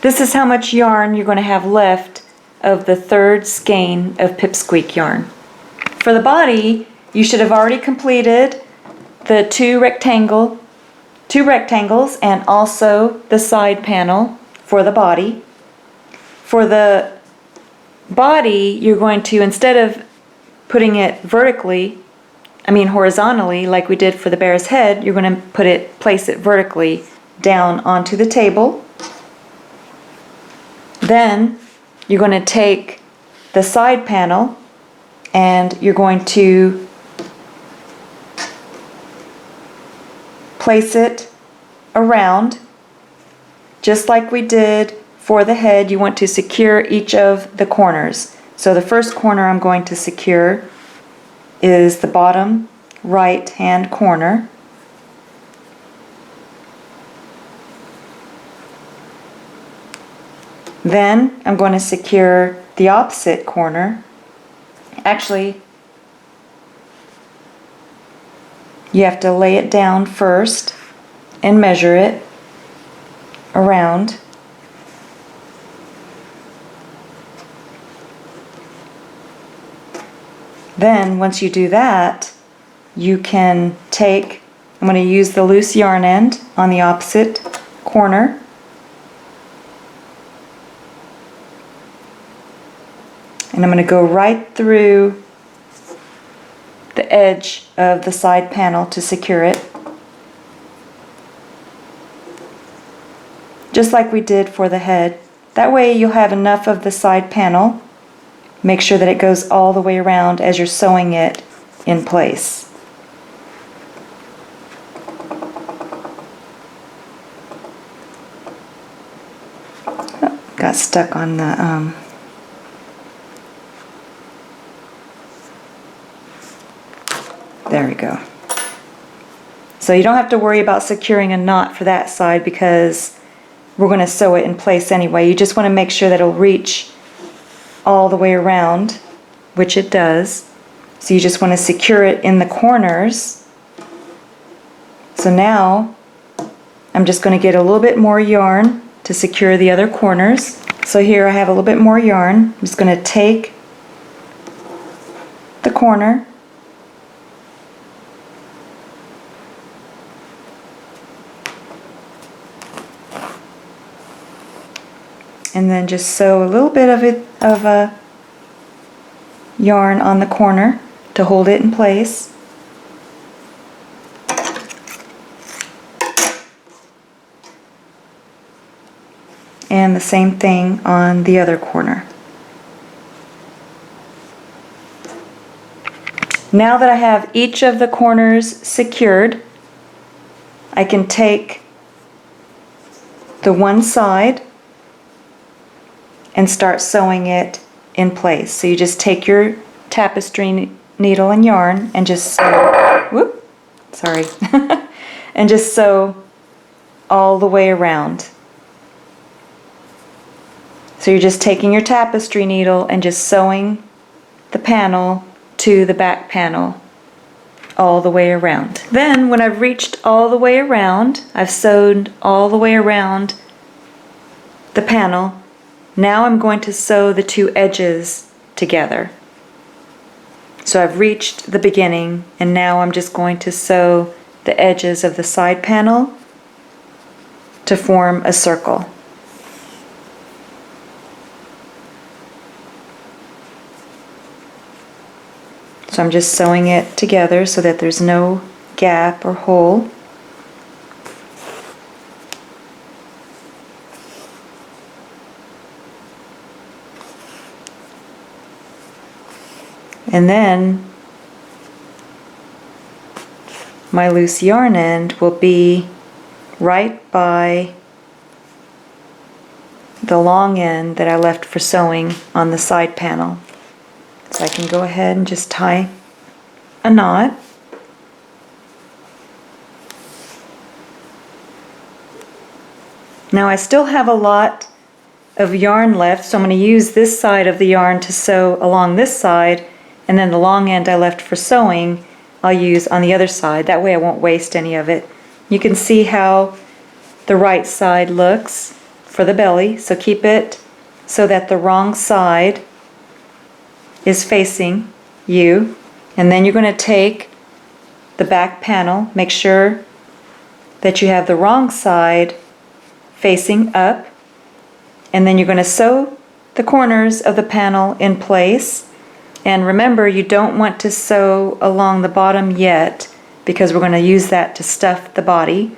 This is how much yarn you're going to have left of the third skein of Pipsqueak yarn. For the body, you should have already completed the two rectangles and also the side panel for the body. For the body, you're going to, instead of putting it horizontally like we did for the bear's head, you're going to place it vertically down onto the table. Then you're going to take the side panel and you're going to place it around just like we did for the head. You want to secure each of the corners. So the first corner I'm going to secure is the bottom right hand corner. Then I'm going to secure the opposite corner. Actually, you have to lay it down first and measure it around. Then once you do that, you can take, I'm going to use the loose yarn end on the opposite corner. And I'm going to go right through the edge of the side panel to secure it. Just like we did for the head. That way you'll have enough of the side panel. Make sure that it goes all the way around as you're sewing it in place. Oh, got stuck on the there we go. So you don't have to worry about securing a knot for that side because we're going to sew it in place anyway. You just want to make sure that it'll reach all the way around, which it does. So you just want to secure it in the corners. So now I'm just going to get a little bit more yarn to secure the other corners. So here I have a little bit more yarn. I'm just going to take the corner and then just sew a little bit of a yarn on the corner to hold it in place. And the same thing on the other corner. Now that I have each of the corners secured, I can take the one side and start sewing it in place. So you just take your tapestry needle and yarn and just sew, and just sew all the way around. So you're just taking your tapestry needle and just sewing the panel to the back panel all the way around. Then when I've reached all the way around, I've sewed all the way around the panel. Now I'm going to sew the two edges together. So I've reached the beginning and now I'm just going to sew the edges of the side panel to form a circle. So I'm just sewing it together so that there's no gap or hole. And then my loose yarn end will be right by the long end that I left for sewing on the side panel. So I can go ahead and just tie a knot. Now I still have a lot of yarn left, so I'm going to use this side of the yarn to sew along this side, and then the long end I left for sewing I'll use on the other side. That way I won't waste any of it. You can see how the right side looks for the belly, so keep it so that the wrong side is facing you. And then you're going to take the back panel, make sure that you have the wrong side facing up, and then you're going to sew the corners of the panel in place. And remember, you don't want to sew along the bottom yet because we're going to use that to stuff the body.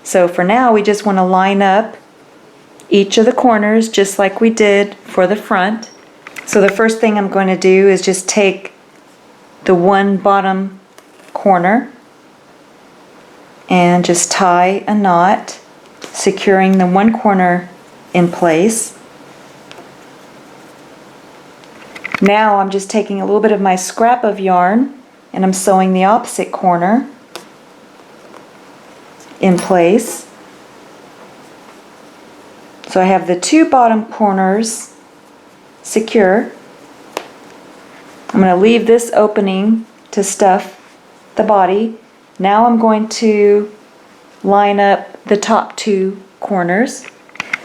So for now we just want to line up each of the corners just like we did for the front. So the first thing I'm going to do is just take the one bottom corner and just tie a knot, securing the one corner in place. Now I'm just taking a little bit of my scrap of yarn and I'm sewing the opposite corner in place. So I have the two bottom corners secure. I'm going to leave this opening to stuff the body. Now I'm going to line up the top two corners.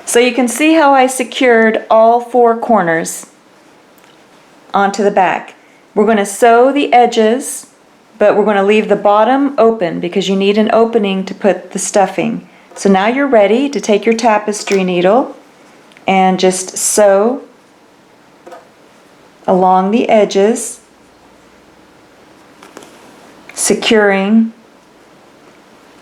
So you can see how I secured all four corners onto the back. We're going to sew the edges, but we're going to leave the bottom open because you need an opening to put the stuffing. So now you're ready to take your tapestry needle and just sew along the edges, securing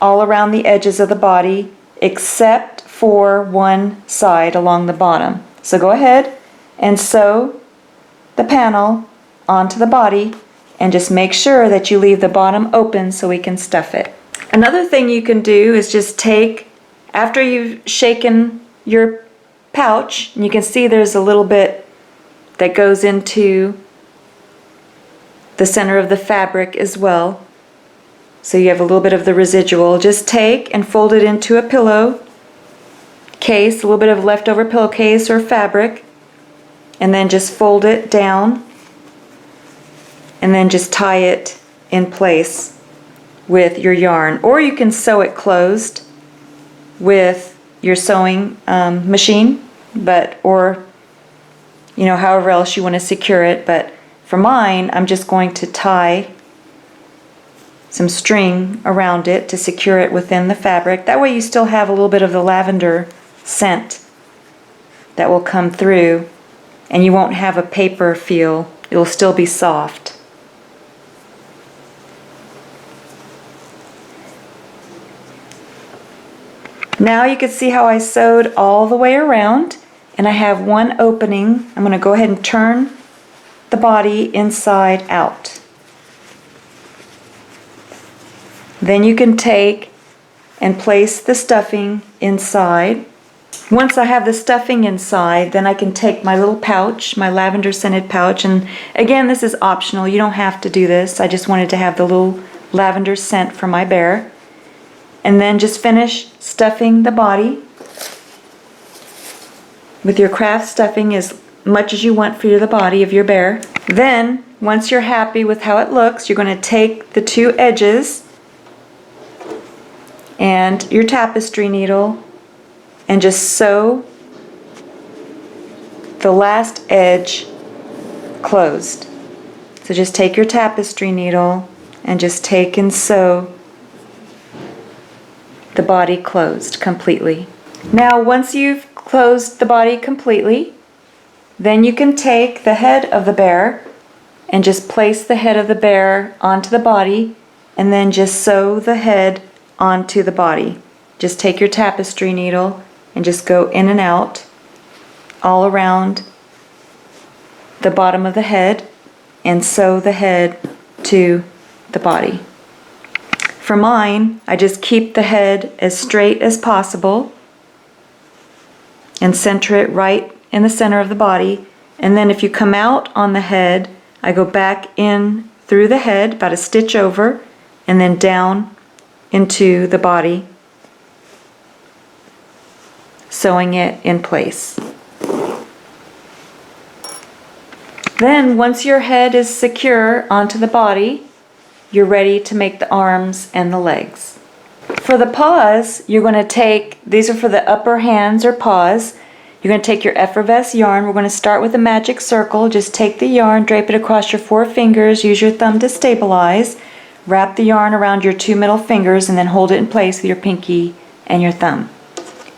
all around the edges of the body except for one side along the bottom. So go ahead and sew the panel onto the body and just make sure that you leave the bottom open so we can stuff it. Another thing you can do is just take, after you've shaken your pouch, and you can see there's a little bit that goes into the center of the fabric as well. So you have a little bit of the residual. Just take and fold it into a pillow case, a little bit of leftover pillowcase or fabric, and then just fold it down and then just tie it in place with your yarn. Or you can sew it closed with your sewing machine, or however else you want to secure it. But for mine, I'm just going to tie some string around it to secure it within the fabric. That way you still have a little bit of the lavender scent that will come through, and you won't have a paper feel. It'll still be soft. Now you can see how I sewed all the way around, and I have one opening. I'm going to go ahead and turn the body inside out. Then you can take and place the stuffing inside. Once I have the stuffing inside, then I can take my little pouch, my lavender scented pouch, and again, this is optional. You don't have to do this. I just wanted to have the little lavender scent for my bear. And then just finish stuffing the body with your craft stuffing as much as you want for the body of your bear. Then, once you're happy with how it looks, you're going to take the two edges and your tapestry needle and just sew the last edge closed. So just take your tapestry needle and just take and sew the body closed completely. Now once you've closed the body completely, then you can take the head of the bear and just place the head of the bear onto the body, and then just sew the head onto the body. Just take your tapestry needle and just go in and out all around the bottom of the head and sew the head to the body. For mine, I just keep the head as straight as possible and center it right in the center of the body. And then if you come out on the head, I go back in through the head, about a stitch over, and then down into the body, sewing it in place. Then once your head is secure onto the body, you're ready to make the arms and the legs. For the paws, you're going to take, these are for the upper hands or paws, you're going to take your effervescent yarn. We're going to start with a magic circle. Just take the yarn, drape it across your 4 fingers, use your thumb to stabilize, wrap the yarn around your 2 middle fingers, and then hold it in place with your pinky and your thumb.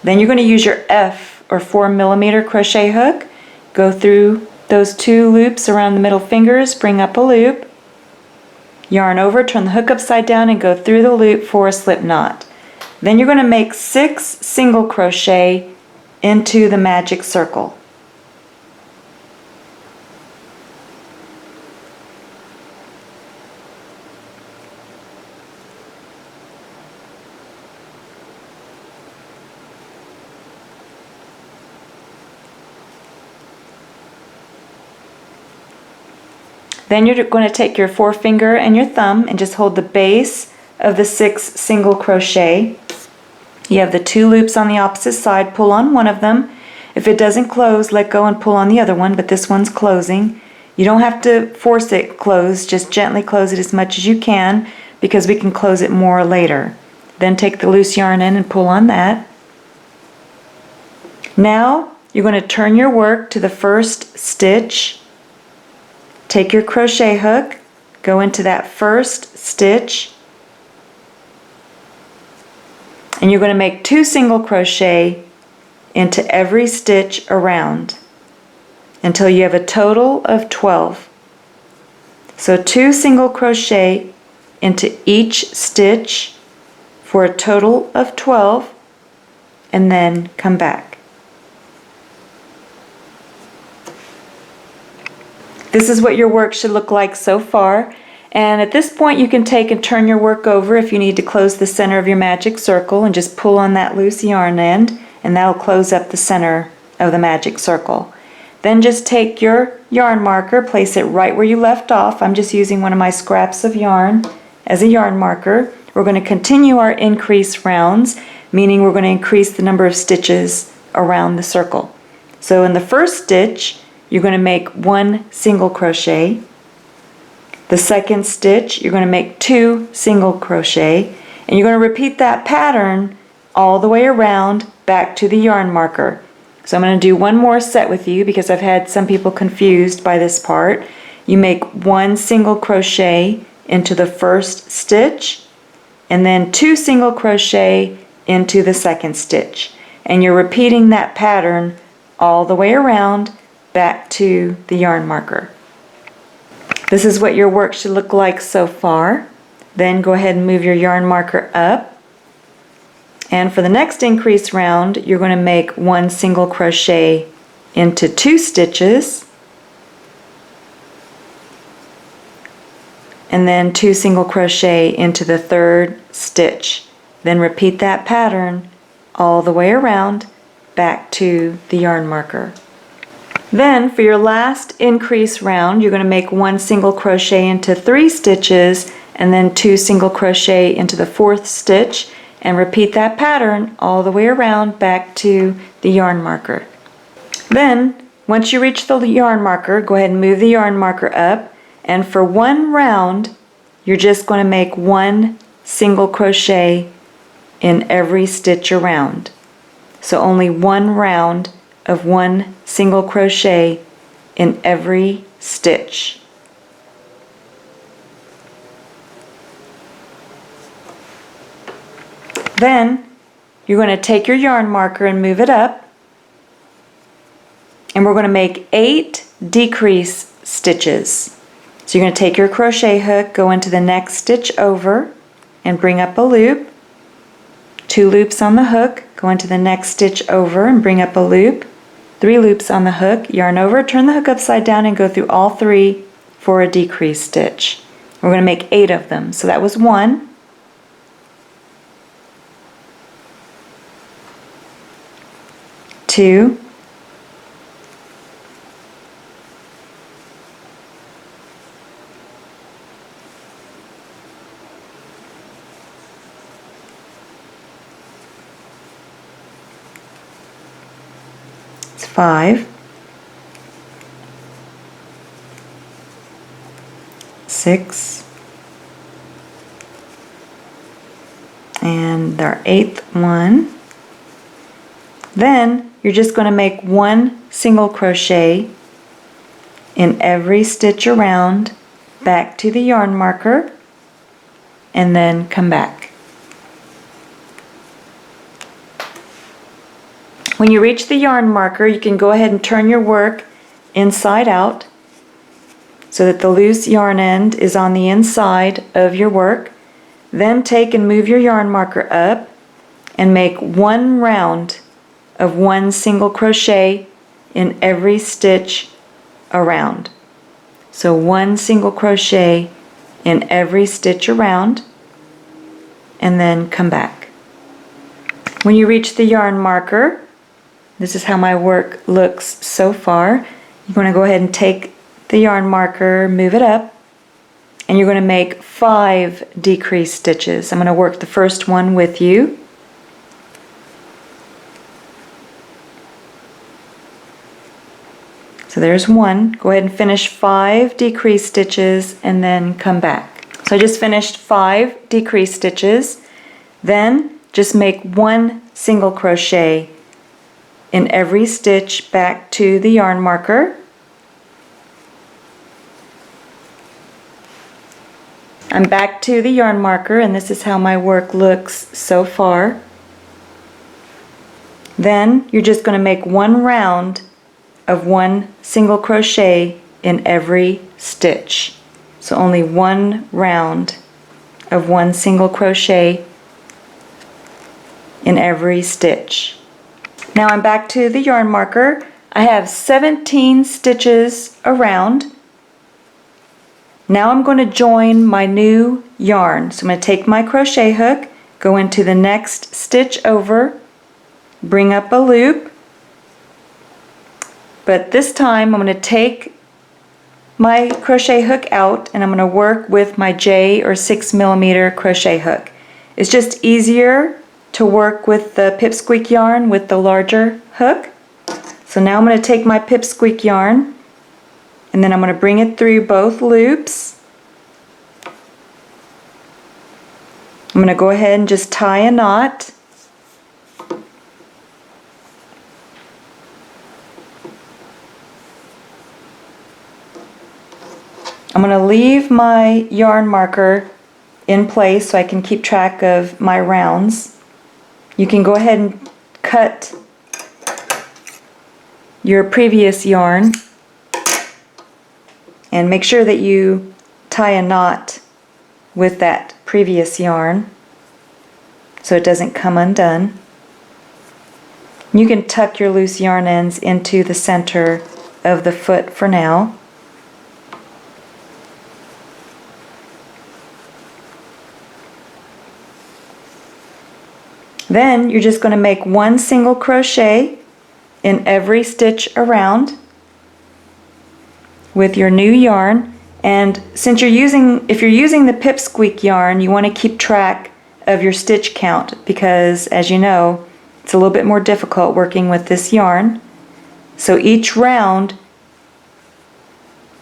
Then you're going to use your F or 4mm crochet hook, go through those 2 loops around the middle fingers, bring up a loop, yarn over, turn the hook upside down, and go through the loop for a slip knot. Then you're going to make 6 single crochet into the magic circle. Then you're going to take your forefinger and your thumb and just hold the base of the 6 single crochet. You have the 2 loops on the opposite side, pull on one of them. If it doesn't close, let go and pull on the other one, but this one's closing. You don't have to force it closed, just gently close it as much as you can because we can close it more later. Then take the loose yarn in and pull on that. Now you're going to turn your work to the first stitch. Take your crochet hook, go into that first stitch, and you're going to make 2 single crochet into every stitch around until you have a total of 12. So 2 single crochet into each stitch for a total of 12, and then come back. This is what your work should look like so far. And at this point you can take and turn your work over if you need to close the center of your magic circle and just pull on that loose yarn end, and that'll close up the center of the magic circle. Then just take your yarn marker, place it right where you left off. I'm just using one of my scraps of yarn as a yarn marker. We're going to continue our increase rounds, meaning we're going to increase the number of stitches around the circle. So in the first stitch, you're going to make 1 single crochet. The second stitch, you're going to make 2 single crochet, and you're going to repeat that pattern all the way around back to the yarn marker. So I'm going to do one more set with you because I've had some people confused by this part. You make 1 single crochet into the first stitch, and then 2 single crochet into the second stitch. And you're repeating that pattern all the way around back to the yarn marker. This is what your work should look like so far. Then go ahead and move your yarn marker up. And for the next increase round, you're going to make 1 single crochet into 2 stitches, and then 2 single crochet into the third stitch. Then repeat that pattern all the way around back to the yarn marker. Then for your last increase round, you're going to make 1 single crochet into 3 stitches and then 2 single crochet into the 4th stitch, and repeat that pattern all the way around back to the yarn marker. Then once you reach the yarn marker, go ahead and move the yarn marker up, and for 1 round you're just going to make 1 single crochet in every stitch around. So only 1 round of 1 single crochet in every stitch. Then you're going to take your yarn marker and move it up, and we're going to make 8 decrease stitches. So you're going to take your crochet hook, go into the next stitch over, and bring up a loop. 2 loops on the hook, go into the next stitch over and bring up a loop. 3 loops on the hook, yarn over, turn the hook upside down, and go through all 3 for a decrease stitch. We're going to make 8 of them. So that was 1. 2 2, 5, 6, and our 8th one. Then you're just going to make one single crochet in every stitch around, back to the yarn marker, and then come back. When you reach the yarn marker, you can go ahead and turn your work inside out so that the loose yarn end is on the inside of your work. Then take and move your yarn marker up and make one round of one single crochet in every stitch around. So one single crochet in every stitch around, and then come back. When you reach the yarn marker, this is how my work looks so far. You're going to go ahead and take the yarn marker, move it up, and you're going to make 5 decreased stitches. I'm going to work the first one with you. So there's one. Go ahead and finish 5 decreased stitches and then come back. So I just finished 5 decreased stitches. Then just make one single crochet in every stitch back to the yarn marker. I'm back to the yarn marker, and this is how my work looks so far. Then you're just going to make one round of one single crochet in every stitch. So only one round of one single crochet in every stitch. Now I'm back to the yarn marker. I have 17 stitches around. Now I'm going to join my new yarn. So I'm going to take my crochet hook, go into the next stitch over, bring up a loop, but this time I'm going to take my crochet hook out and I'm going to work with my J or 6mm crochet hook. It's just easier to work with the pipsqueak yarn with the larger hook. So now I'm going to take my pipsqueak yarn and then I'm going to bring it through both loops. I'm going to go ahead and just tie a knot. I'm going to leave my yarn marker in place so I can keep track of my rounds. You can go ahead and cut your previous yarn and make sure that you tie a knot with that previous yarn so it doesn't come undone. You can tuck your loose yarn ends into the center of the foot for now. Then you're just going to make one single crochet in every stitch around with your new yarn. And since if you're using the pipsqueak yarn, you want to keep track of your stitch count because, as you know, it's a little bit more difficult working with this yarn. So each round,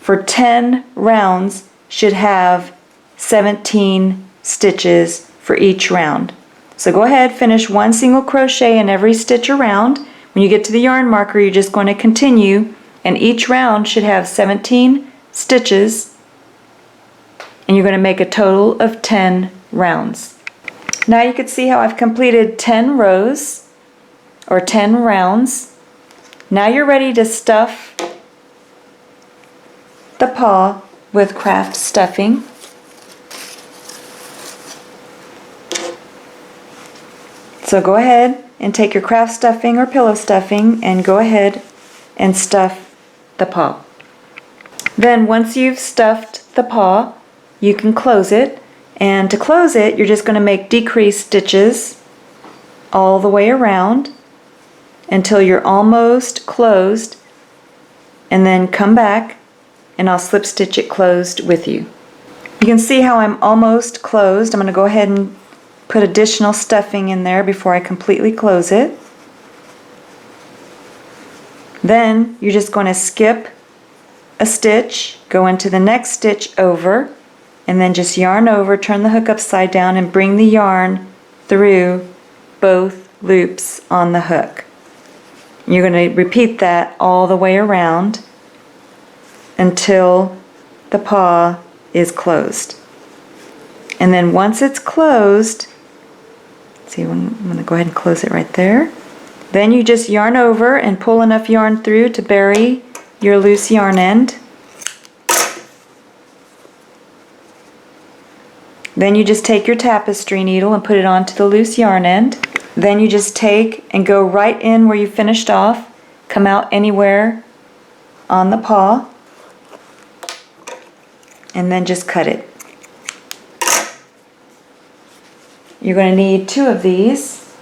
for 10 rounds, should have 17 stitches for each round. So go ahead, finish one single crochet in every stitch around. When you get to the yarn marker, you're just going to continue, and each round should have 17 stitches, and you're going to make a total of 10 rounds. Now you can see how I've completed 10 rows, or 10 rounds. Now you're ready to stuff the paw with craft stuffing. So go ahead and take your craft stuffing or pillow stuffing and go ahead and stuff the paw. Then once you've stuffed the paw, you can close it, and to close it you're just going to make decreased stitches all the way around, until you're almost closed, and then come back and I'll slip stitch it closed with you. You can see how I'm almost closed. I'm going to go ahead and put additional stuffing in there before I completely close it. Then you're just going to skip a stitch, go into the next stitch over, and then just yarn over, turn the hook upside down, and bring the yarn through both loops on the hook. You're going to repeat that all the way around until the paw is closed. And then once it's closed, see, I'm going to go ahead and close it right there. Then you just yarn over and pull enough yarn through to bury your loose yarn end. Then you just take your tapestry needle and put it onto the loose yarn end. Then you just take and go right in where you finished off, come out anywhere on the paw, and then just cut it. You're going to need 2 of these.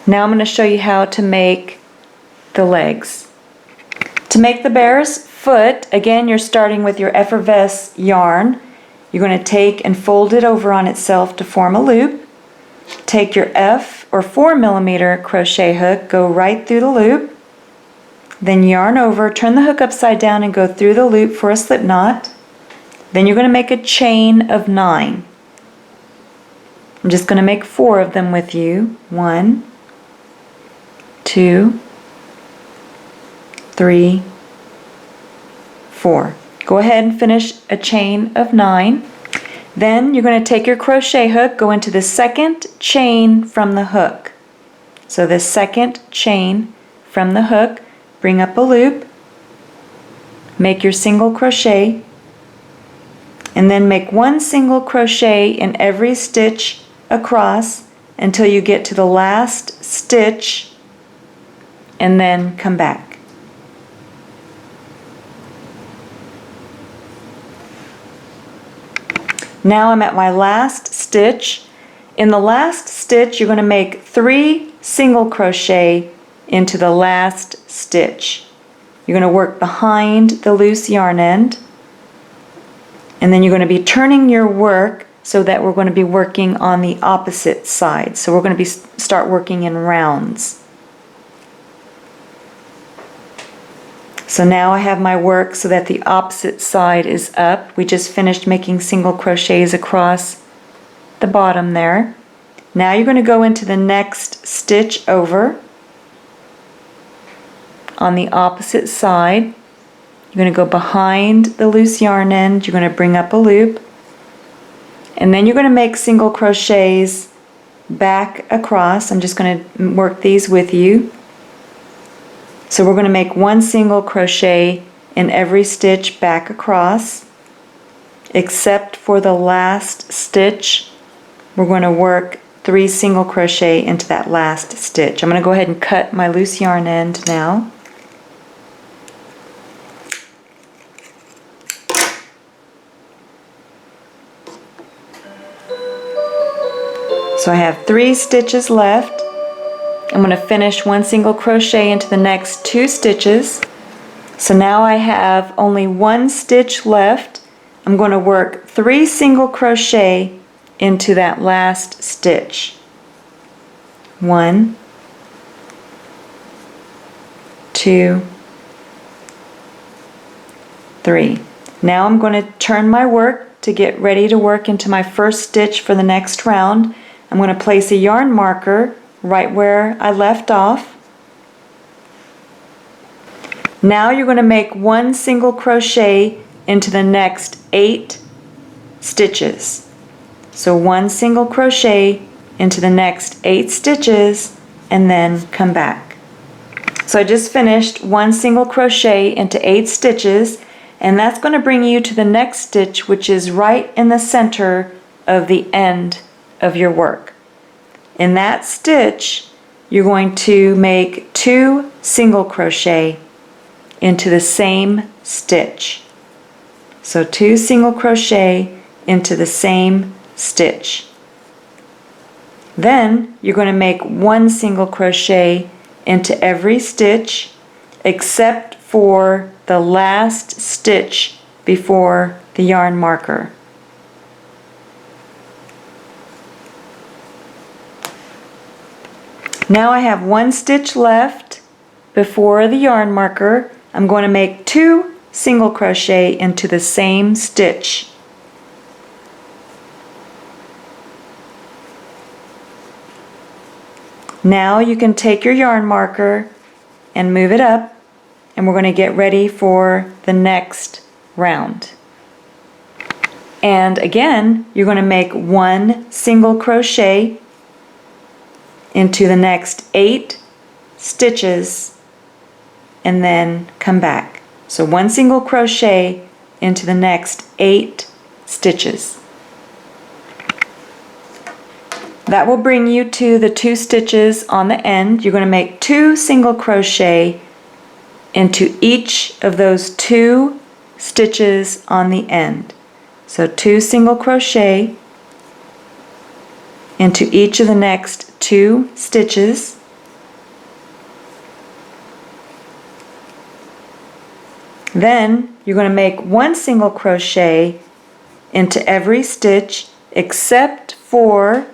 Now I'm going to show you how to make the legs. To make the bear's foot, again, you're starting with your effervesce yarn. You're going to take and fold it over on itself to form a loop. Take your F or 4mm crochet hook, go right through the loop, then yarn over, turn the hook upside down and go through the loop for a slip knot. Then you're going to make a chain of 9. I'm just going to make 4 of them with you. 1, 2, 3, 4. Go ahead and finish a chain of 9. Then you're going to take your crochet hook, go into the second chain from the hook. So the second chain from the hook, bring up a loop, make your single crochet, and then make 1 single crochet in every stitch across until you get to the last stitch, and then come back. Now I'm at my last stitch. In the last stitch, you're going to make 3 single crochet into the last stitch. You're going to work behind the loose yarn end, and then you're going to be turning your work so that we're going to be working on the opposite side. So we're going to start working in rounds. So now I have my work so that the opposite side is up. We just finished making single crochets across the bottom there. Now you're going to go into the next stitch over on the opposite side. You're going to go behind the loose yarn end, you're going to bring up a loop, and then you're going to make single crochets back across. I'm just going to work these with you. So we're going to make 1 single crochet in every stitch back across, except for the last stitch. We're going to work 3 single crochet into that last stitch. I'm going to go ahead and cut my loose yarn end now. So I have 3 stitches left. I'm going to finish 1 single crochet into the next 2 stitches. So now I have only 1 stitch left. I'm going to work 3 single crochet into that last stitch. 1, 2, 3. Now I'm going to turn my work to get ready to work into my first stitch for the next round. I'm going to place a yarn marker right where I left off. Now you're going to make 1 single crochet into the next 8 stitches. So 1 single crochet into the next 8 stitches and then come back. So I just finished 1 single crochet into 8 stitches, and that's going to bring you to the next stitch, which is right in the center of the end of your work. In that stitch, you're going to make 2 single crochet into the same stitch. So 2 single crochet into the same stitch. Then you're going to make 1 single crochet into every stitch except for the last stitch before the yarn marker. Now I have 1 stitch left before the yarn marker. I'm going to make 2 single crochet into the same stitch. Now you can take your yarn marker and move it up, and we're going to get ready for the next round. And again, you're going to make 1 single crochet into the next 8 stitches and then come back. So 1 single crochet into the next 8 stitches. That will bring you to the 2 stitches on the end. You're going to make 2 single crochet into each of those 2 stitches on the end. So 2 single crochet into each of the next 2 stitches. Then you're going to make 1 single crochet into every stitch except for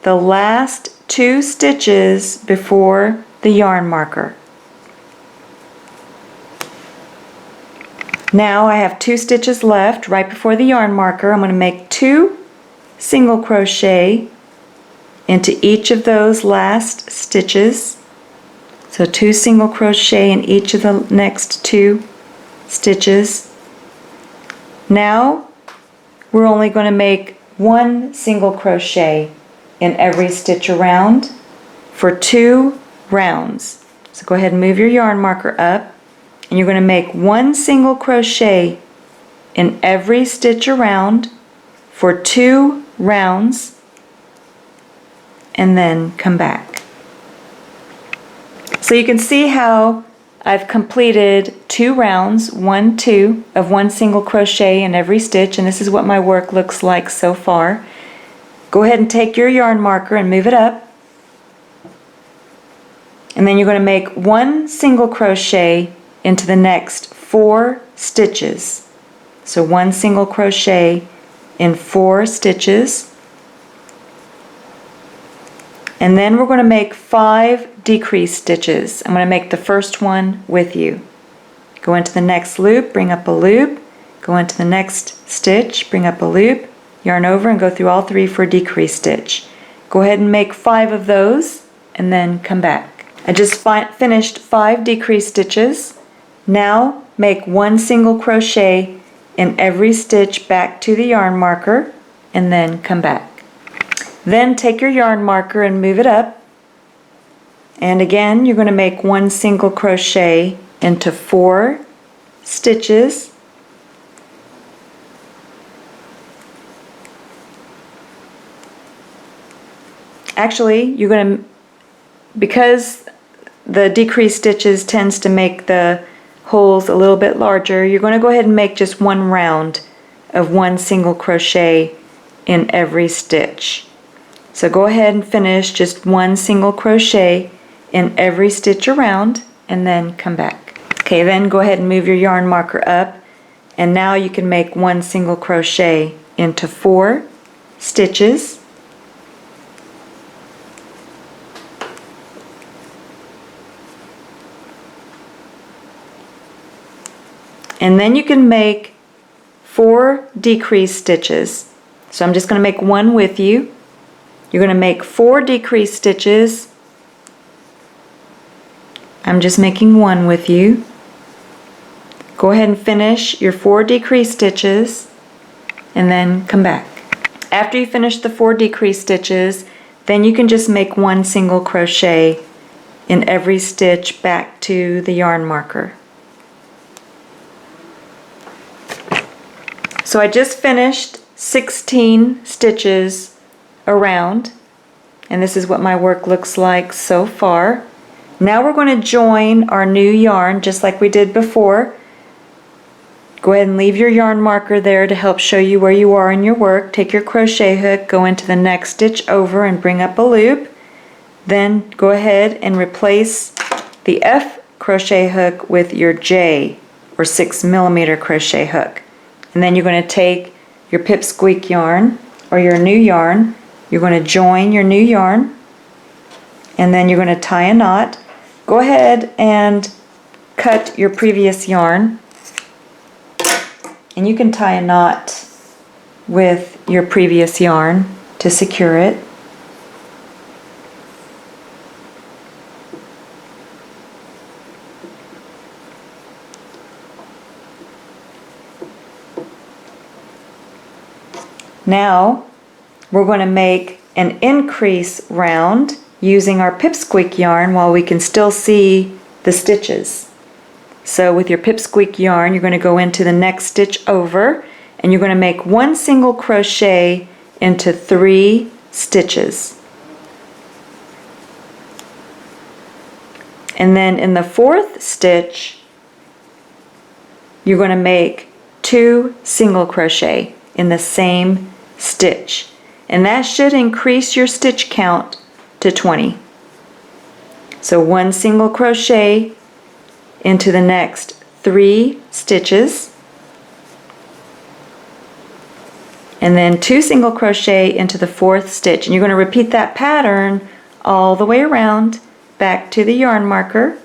the last 2 stitches before the yarn marker. Now I have 2 stitches left right before the yarn marker. I'm going to make 2 single crochet into each of those last stitches. So 2 single crochet in each of the next 2 stitches. Now we're only going to make 1 single crochet in every stitch around for 2 rounds. So go ahead and move your yarn marker up, and you're going to make 1 single crochet in every stitch around for 2 rounds and then come back. So you can see how I've completed 2 rounds, 1, 2 of 1 single crochet in every stitch, and this is what my work looks like so far. Go ahead and take your yarn marker and move it up, and then you're going to make 1 single crochet into the next 4 stitches. So 1 single crochet in 4 stitches, and then we're going to make 5 decrease stitches. I'm going to make the first one with you. Go into the next loop, bring up a loop, go into the next stitch, bring up a loop, yarn over and go through all 3 for a decrease stitch. Go ahead and make 5 of those and then come back. I just finished 5 decrease stitches. Now make 1 single crochet in every stitch back to the yarn marker and then come back. Then take your yarn marker and move it up, and again you're going to make 1 single crochet into 4 stitches. Actually, you're going to, because the decreased stitches tends to make the holes a little bit larger, you're going to go ahead and make just 1 round of 1 single crochet in every stitch. So go ahead and finish just 1 single crochet in every stitch around and then come back. Okay, then go ahead and move your yarn marker up, and now you can make 1 single crochet into 4 stitches. And then you can make 4 decrease stitches. So I'm just going to make 1 with you. You're going to make 4 decrease stitches. I'm just making 1 with you. Go ahead and finish your 4 decrease stitches and then come back. After you finish the 4 decrease stitches, then you can just make 1 single crochet in every stitch back to the yarn marker. So I just finished 16 stitches around, and this is what my work looks like so far. Now we're going to join our new yarn just like we did before. Go ahead and leave your yarn marker there to help show you where you are in your work. Take your crochet hook, go into the next stitch over and bring up a loop. Then go ahead and replace the F crochet hook with your J or 6mm crochet hook. And then you're going to take your pipsqueak yarn or your new yarn. You're going to join your new yarn and then you're going to tie a knot. Go ahead and cut your previous yarn, and you can tie a knot with your previous yarn to secure it. Now we're going to make an increase round using our pipsqueak yarn while we can still see the stitches. So with your pipsqueak yarn, you're going to go into the next stitch over and you're going to make one single crochet into 3 stitches. And then in the 4th stitch, you're going to make 2 single crochet in the same stitch. And that should increase your stitch count to 20. So 1 single crochet into the next 3 stitches, and then 2 single crochet into the 4th stitch. And you're going to repeat that pattern all the way around, back to the yarn marker,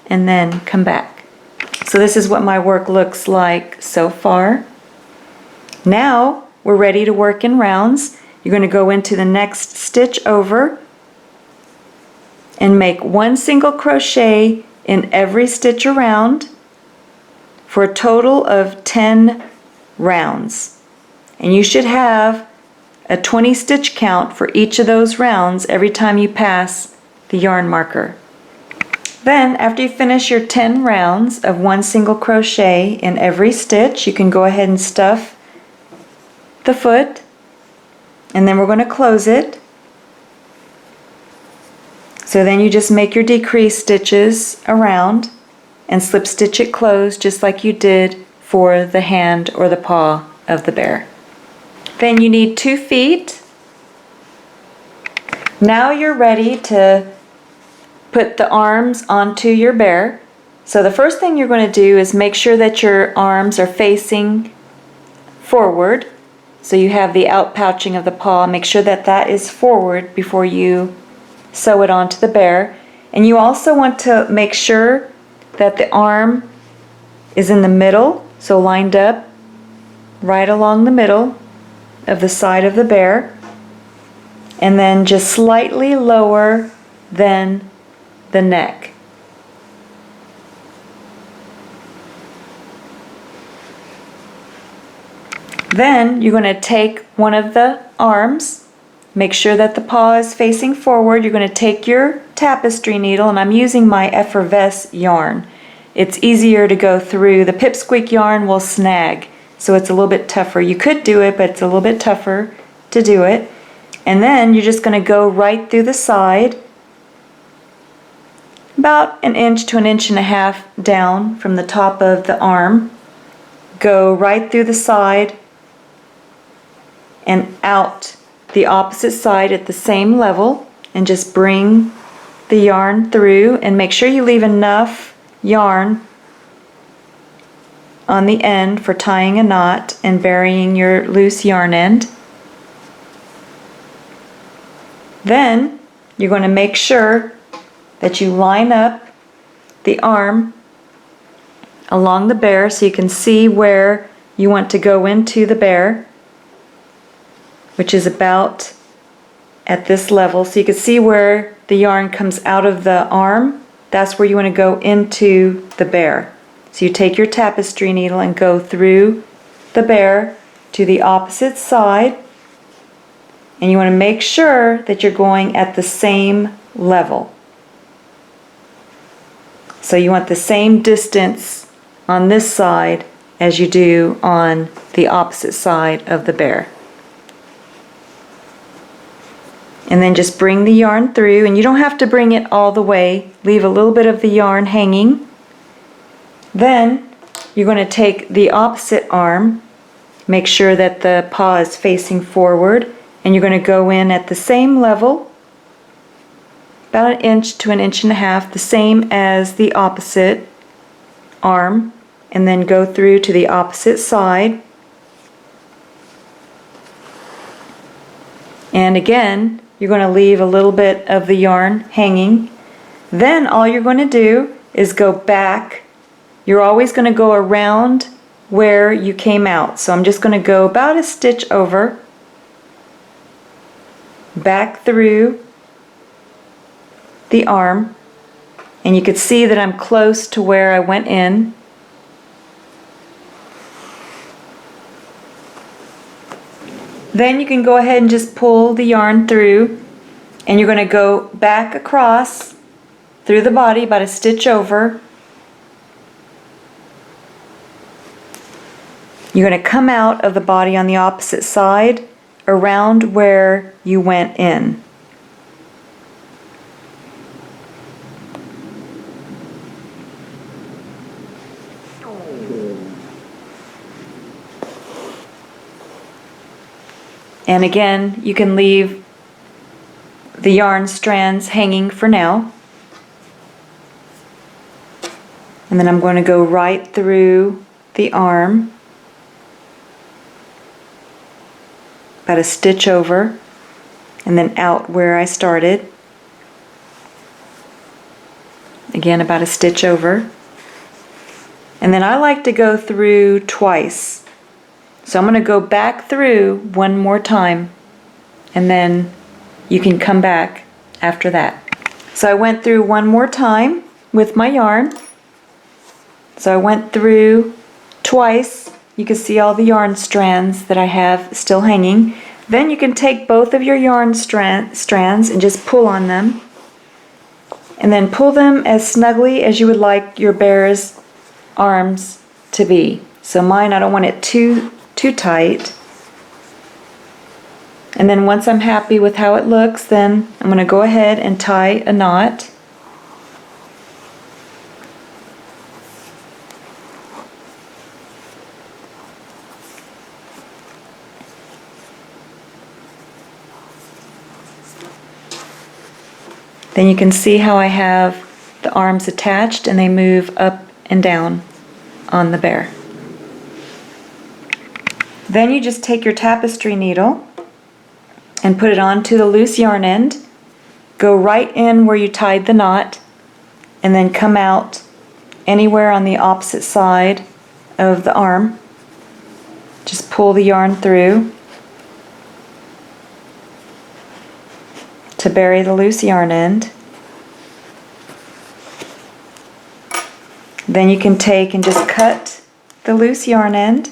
and then come back. So this is what my work looks like so far. Now we're ready to work in rounds. You're going to go into the next stitch over and make 1 single crochet in every stitch around for a total of 10 rounds. And you should have a 20 stitch count for each of those rounds every time you pass the yarn marker. Then after you finish your 10 rounds of 1 single crochet in every stitch, you can go ahead and stuff the foot, and then we're going to close it. So then you just make your decrease stitches around and slip stitch it closed just like you did for the hand or the paw of the bear. Then you need 2 feet. Now you're ready to put the arms onto your bear. So the first thing you're going to do is make sure that your arms are facing forward. So you have the outpouching of the paw. Make sure that that is forward before you sew it onto the bear. And you also want to make sure that the arm is in the middle, so lined up right along the middle of the side of the bear, and then just slightly lower than the neck. Then you're going to take one of the arms. Make sure that the paw is facing forward. You're going to take your tapestry needle, and I'm using my Effervesce yarn. It's easier to go through. The pipsqueak yarn will snag, so it's a little bit tougher. You could do it, but it's a little bit tougher to do it. And then you're just going to go right through the side, about 1 inch to 1.5 inches down from the top of the arm. Go right through the side and out the opposite side at the same level, and just bring the yarn through, and make sure you leave enough yarn on the end for tying a knot and burying your loose yarn end. Then you're going to make sure that you line up the arm along the bear so you can see where you want to go into the bear, which is about at this level. So you can see where the yarn comes out of the arm. That's where you want to go into the bear. So you take your tapestry needle and go through the bear to the opposite side, and you want to make sure that you're going at the same level. So you want the same distance on this side as you do on the opposite side of the bear. And then just bring the yarn through, and you don't have to bring it all the way. Leave a little bit of the yarn hanging. Then you're going to take the opposite arm, make sure that the paw is facing forward, and you're going to go in at the same level, about 1 inch to 1.5 inches, the same as the opposite arm, and then go through to the opposite side. And again, you're going to leave a little bit of the yarn hanging. Then all you're going to do is go back. You're always going to go around where you came out. So I'm just going to go about 1 stitch over, back through the arm, and you can see that I'm close to where I went in. Then you can go ahead and just pull the yarn through, and you're going to go back across through the body about 1 stitch over. You're going to come out of the body on the opposite side around where you went in. And again, you can leave the yarn strands hanging for now. And then I'm going to go right through the arm, about 1 stitch over, and then out where I started. Again, about 1 stitch over. And then I like to go through twice. So I'm going to go back through one more time, and then you can come back after that. So I went through one more time with my yarn. So I went through twice. You can see all the yarn strands that I have still hanging. Then you can take both of your yarn strands and just pull on them. And then pull them as snugly as you would like your bear's arms to be. So mine, I don't want it too tight. And then once I'm happy with how it looks, then I'm going to go ahead and tie a knot. Then you can see how I have the arms attached and they move up and down on the bear. Then you just take your tapestry needle and put it onto the loose yarn end, go right in where you tied the knot, and then come out anywhere on the opposite side of the arm. Just pull the yarn through to bury the loose yarn end. Then you can take and just cut the loose yarn end,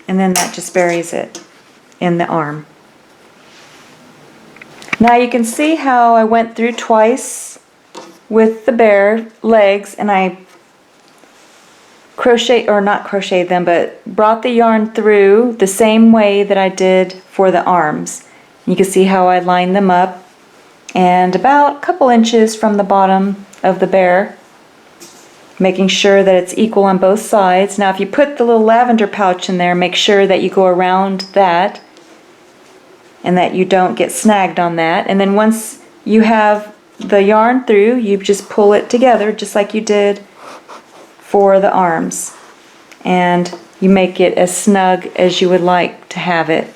and then that just buries it in the arm. Now you can see how I went through twice with the bear legs, and I crocheted them, but brought the yarn through the same way that I did for the arms. You can see how I lined them up, and about a couple inches from the bottom of the bear, making sure that it's equal on both sides. Now if you put the little lavender pouch in there, make sure that you go around that and that you don't get snagged on that. And then once you have the yarn through, you just pull it together just like you did for the arms, and you make it as snug as you would like to have it.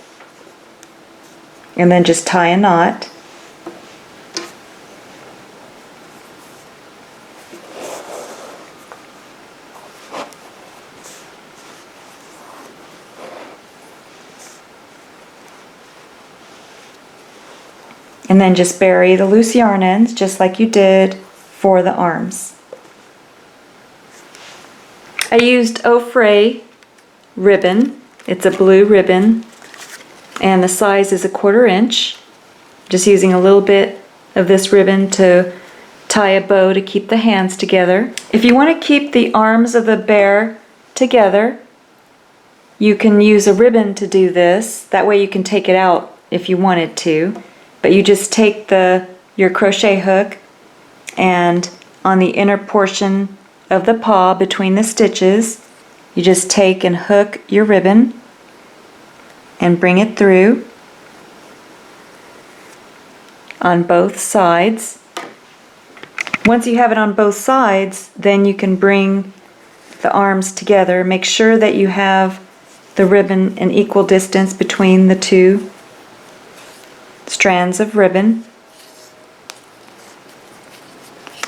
And then just tie a knot. And then just bury the loose yarn ends just like you did for the arms. I used Ofray ribbon. It's a blue ribbon, and the size is 1/4 inch. Just using a little bit of this ribbon to tie a bow to keep the hands together. If you want to keep the arms of the bear together, you can use a ribbon to do this. That way you can take it out if you wanted to. But you just take your crochet hook, and on the inner portion of the paw between the stitches, you just take and hook your ribbon and bring it through on both sides. Once you have it on both sides, then you can bring the arms together. Make sure that you have the ribbon an equal distance between the two strands of ribbon.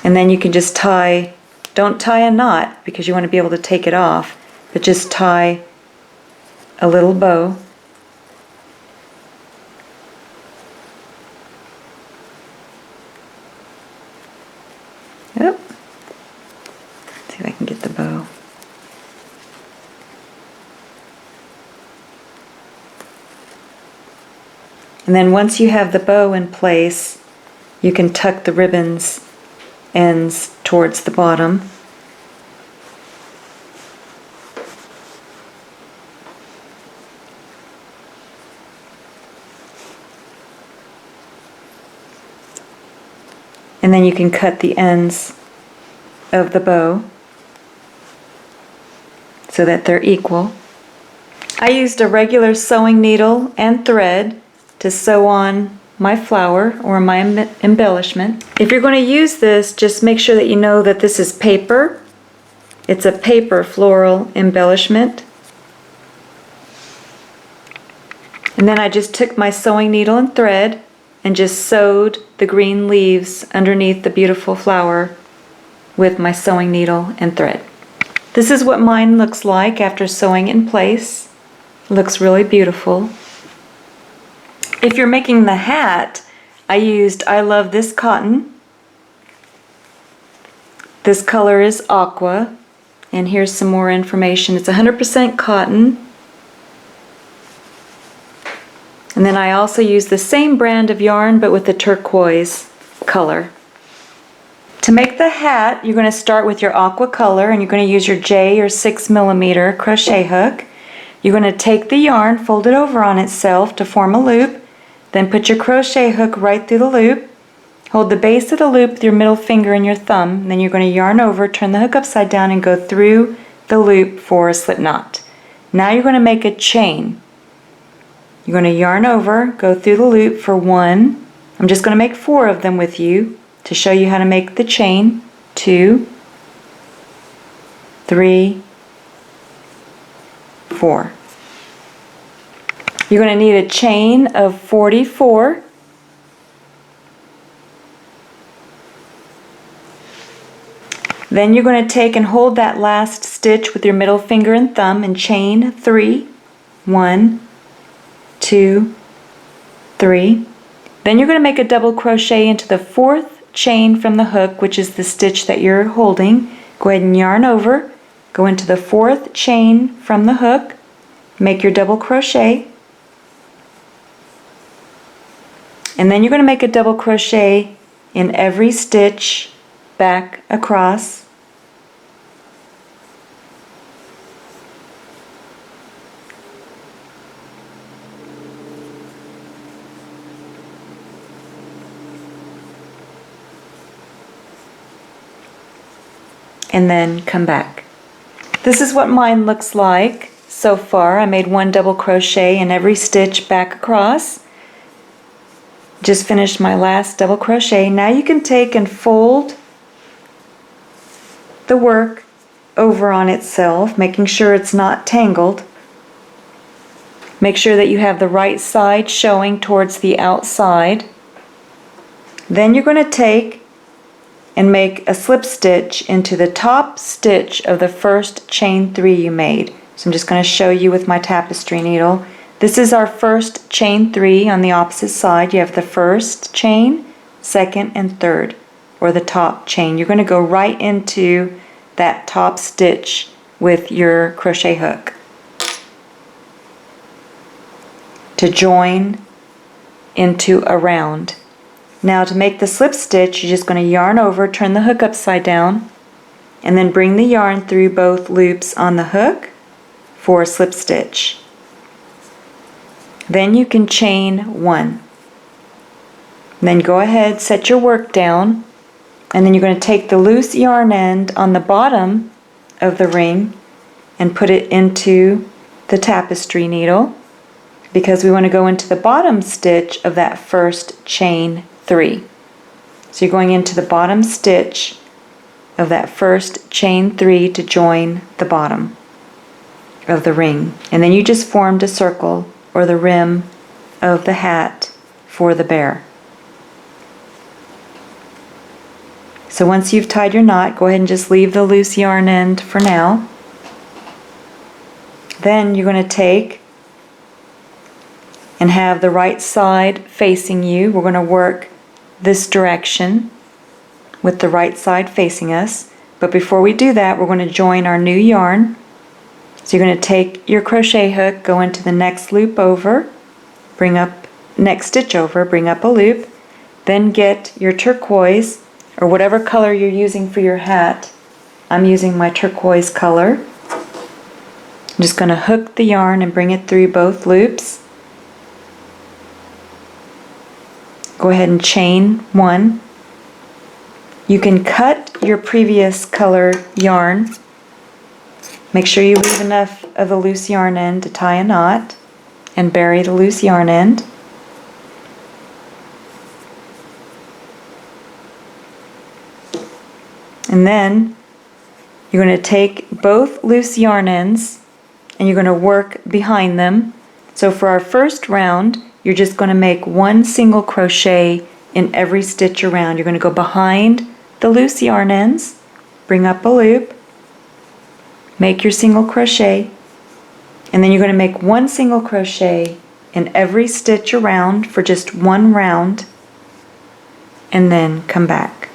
And then you can just tie, don't tie a knot because you want to be able to take it off, but just tie a little bow. Yep. See if I can get the bow. And then once you have the bow in place, you can tuck the ribbon's ends towards the bottom. And then you can cut the ends of the bow so that they're equal. I used a regular sewing needle and thread to sew on my flower or my embellishment. If you're going to use this, just make sure that you know that this is paper. It's a paper floral embellishment. And then I just took my sewing needle and thread and just sewed the green leaves underneath the beautiful flower with my sewing needle and thread. This is what mine looks like after sewing in place. It looks really beautiful. If you're making the hat, I love this cotton. This color is aqua, and here's some more information. It's 100% cotton. And then I also use the same brand of yarn but with the turquoise color. To make the hat, you're going to start with your aqua color and you're going to use your J or 6mm crochet hook. You're going to take the yarn, fold it over on itself to form a loop, then put your crochet hook right through the loop. Hold the base of the loop with your middle finger and your thumb, and then you're going to yarn over, turn the hook upside down and go through the loop for a slip knot. Now you're going to make a chain. You're going to yarn over, go through the loop for 1. I'm just going to make 4 of them with you to show you how to make the chain. 2, 3, 4. You're going to need a chain of 44. Then you're going to take and hold that last stitch with your middle finger and thumb and chain 3. 1, 2, 3. Then you're going to make a double crochet into the 4th chain from the hook, which is the stitch that you're holding. Go ahead and yarn over, go into the 4th chain from the hook, make your double crochet, and then you're going to make a double crochet in every stitch back across. And then come back. This is what mine looks like so far. I made 1 double crochet in every stitch back across. Just finished my last double crochet. Now you can take and fold the work over on itself, making sure it's not tangled. Make sure that you have the right side showing towards the outside. Then you're going to take and make a slip stitch into the top stitch of the first chain 3 you made. So I'm just going to show you with my tapestry needle. This is our first chain 3 on the opposite side. You have the first chain, second, and third, or the top chain. You're going to go right into that top stitch with your crochet hook to join into a round. Now to make the slip stitch, you're just going to yarn over, turn the hook upside down, and then bring the yarn through both loops on the hook for a slip stitch. Then you can chain 1. Then go ahead, set your work down, And then you're going to take the loose yarn end on the bottom of the ring and put it into the tapestry needle, because we want to go into the bottom stitch of that first chain 3. So you're going into the bottom stitch of that first chain 3 to join the bottom of the ring. And then you just formed a circle, or the rim of the hat for the bear. So once you've tied your knot, go ahead and just leave the loose yarn end for now. Then you're going to take and have the right side facing you. We're going to work this direction with the right side facing us. But before we do that, we're going to join our new yarn. So you're going to take your crochet hook, go into the next loop over, bring up, next stitch over, bring up a loop, then get your turquoise, or whatever color you're using for your hat. I'm using my turquoise color. I'm just going to hook the yarn and bring it through both loops. Go ahead and chain 1. You can cut your previous color yarn. Make sure you leave enough of the loose yarn end to tie a knot, and bury the loose yarn end. And then you're going to take both loose yarn ends and you're going to work behind them. So for our first round, you're just going to make 1 single crochet in every stitch around. You're going to go behind the loose yarn ends, bring up a loop, make your single crochet, and then you're going to make 1 single crochet in every stitch around for just 1 round, and then come back.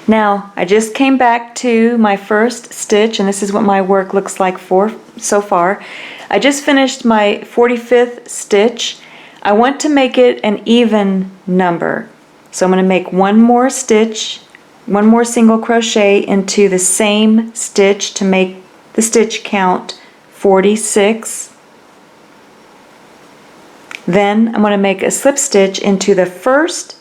Now, I just came back to my first stitch, and this is what my work looks like so far. I just finished my 45th stitch. I want to make it an even number. So I'm going to make 1 more stitch, 1 more single crochet into the same stitch to make the stitch count 46. Then I'm going to make a slip stitch into the first